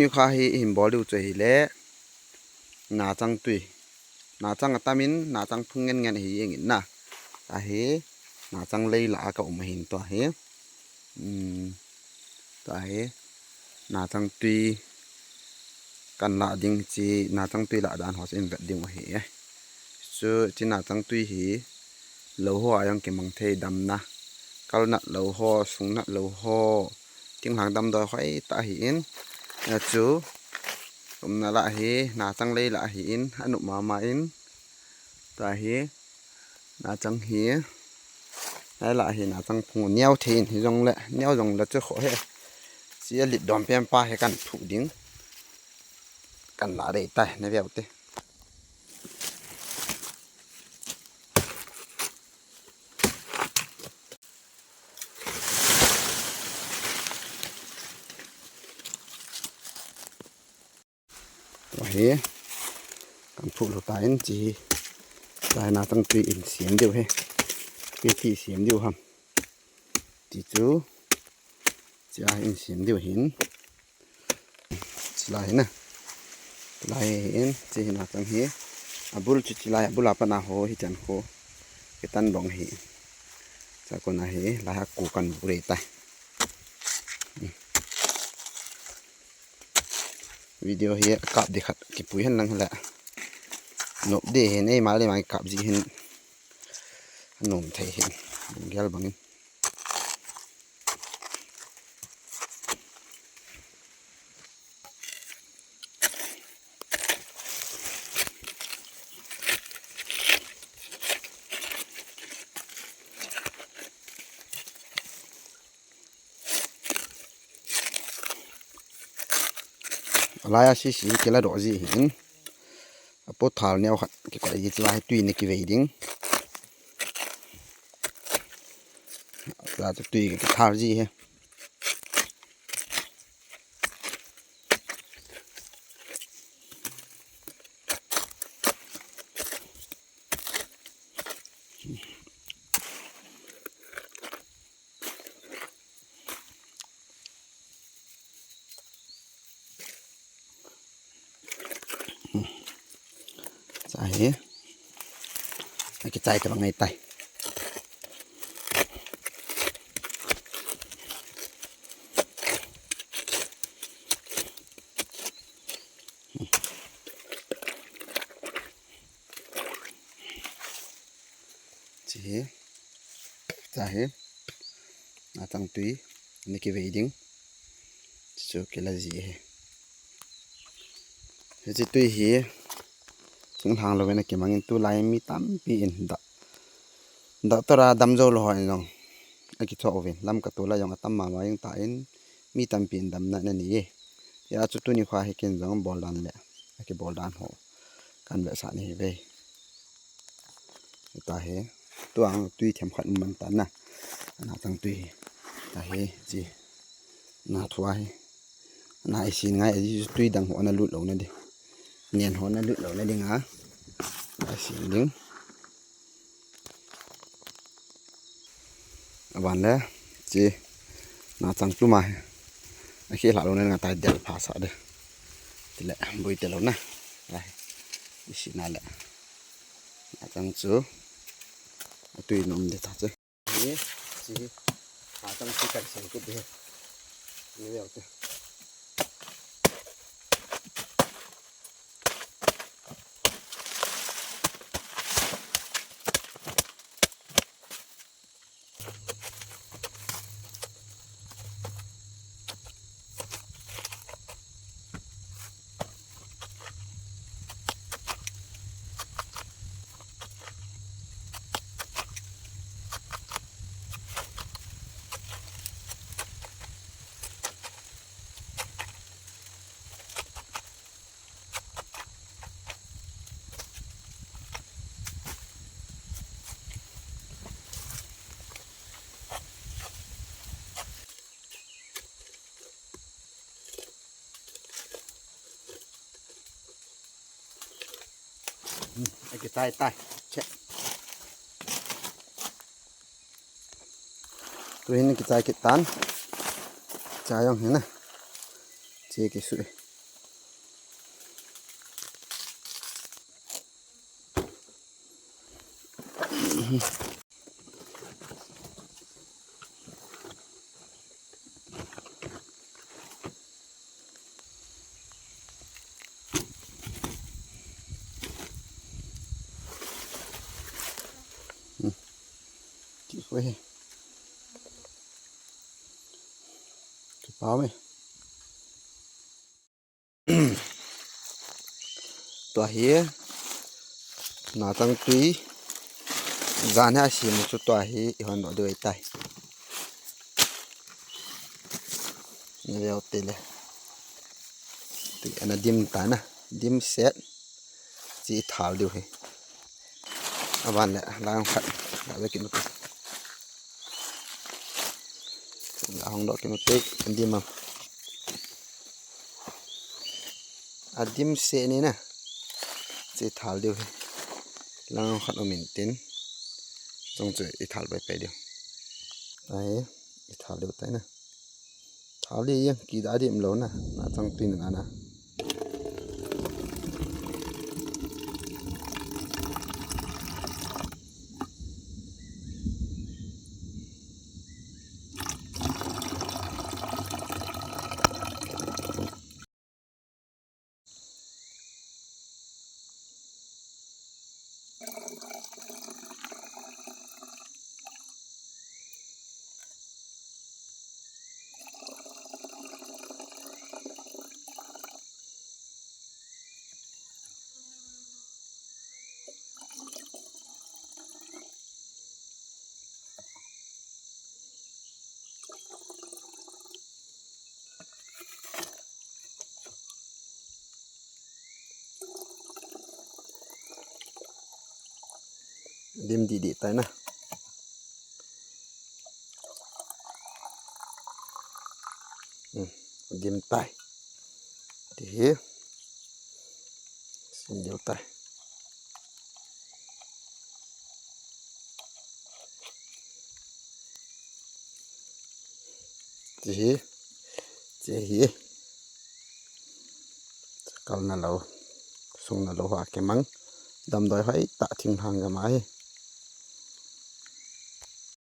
นี่ข้าให้หิมบอลดูใจเละนาจังตุยนาจังตามินนาจังพึ่งเงินเฮียงินนะตาเฮนาจังเลยละก็ไม่เห็นตัวเฮตาเฮนาจังตุยกันละดิ้งจีนาจังตุยละด้านหัวเส้นแบบดิ้งว่าเฮซึ่งจีนาจังตุยเฮเหลวหัวยังเก็บมังเทดำนะก็นัดเหลวหัวสูงนัดเหลวหัวทิ้งหางดำโดยค่อยตาเห็นนะจูผมน่าละเฮนาจังเลยละเห็นอนุมาอินตาเฮนาจังเฮได้ละเฮนาจังพูเนียวเทนที่จงละเนียวจงละจะขอเฮเสียลิดดอมเปียมป้าให้กันถูดิ้งกันละได้ตายในเวลเตเฮกันผูกลูกตาอินจีลายนาตั้งตีอินเสียมเดียวเฮปีที่เสียมเดียวครับจีจูจะอินเสียมเดียวหินลายนะลายเอ็นจีนาตั้งเฮอบุลจุดลายอบุลาปนาโหฮิจันโหกิตันบองเฮจากคนนะเฮลายกูกันบุเรตายวิดีโอเฮียกับดิขัดกิปุยเห็นลังแหละนบเดเห็นไอ้มาเลยมากับจีเห็นนมไทยเห็นเกลบังลายสีเกล้าดอกจีเห็นปวดท้าเนี่ยขัดเกี่ยวกับยี่ลายตุยในกิเวดิ้งลายตุยกับท้าจีเฮใช่ไอ้กระจายจะเป็นไงไตจีใช่นาตั้งตุยนี่กี่เวดิ้งสุดเกล้าจีเฮจีตุยเฮถึงทางเราเป็นกี่มังตัวลายมีตั้มปีนดักตัวราดำโจลอยน้องไอ้กิจวัตรเวนลำกับตัวละยังตั้มมายังตายมีตั้มปีนดำนั่นนี่ยาจุดตัวนี้ควาให้กินจังบอลดันแหละไอ้กี่บอลดันหัวกันแบบสานี่เว้ยตาเฮตัวอังตุยเทียมขัดมันตันนะนาตั้งตุยตาเฮจีนาทัวร์นาไอซีง่ายไอ้ตุยดังหัวนั่นลุดลงนั่นดิเนียนหัวนั่นลุดลงนั่นดิงะไอซีดึงวันแล้วจีนาจังจุมาไอ้ขี้หลาลงนั่นงาตายเดือดภาษาเด้อทีละบุยเตลนะไปดิสินั่นแหละนาจังจูตุยนมเด็ดจ้ะนี่จีนาจังจีกัดเสียงกุดเด้อนี่เดี๋ยวเจ้ไอ้กี่ตายเช็ดตัวนี้กี่ตายกี่ตันจ่ายยังเห็นนะเจ๊กี่สุด เว้ยกระเป๋าไหม ตัวเฮียนาตั้งตุยจานหาสิมุจุตัวเฮียหันอด้วยไตนี่เวลเตเลยตุยอันนั้นดิมตานะดิมเซ็ตจีถาวดูเฮอาวันแหละล้างขัดแล้วไปกินกันล้างดอกกินมันเต็กอันดิมอ่ะอันดิมเซ็ตนี่นะจีถาวดูเฮล้างขัดเอาเหม็นเต็นจงจะอีถาวไปเดียวไอ้อีถาวดูไตนะถาวดียังกี่ดาดิมโลนะน่าต้องตีนนะดิมดีๆไตนะดิมไตดีสิเดียวไตดีเจี๋กาลนั่นเราส่งนั่นเราว่าแกมังดำดอยให้ตะทิ้งทางกันไหม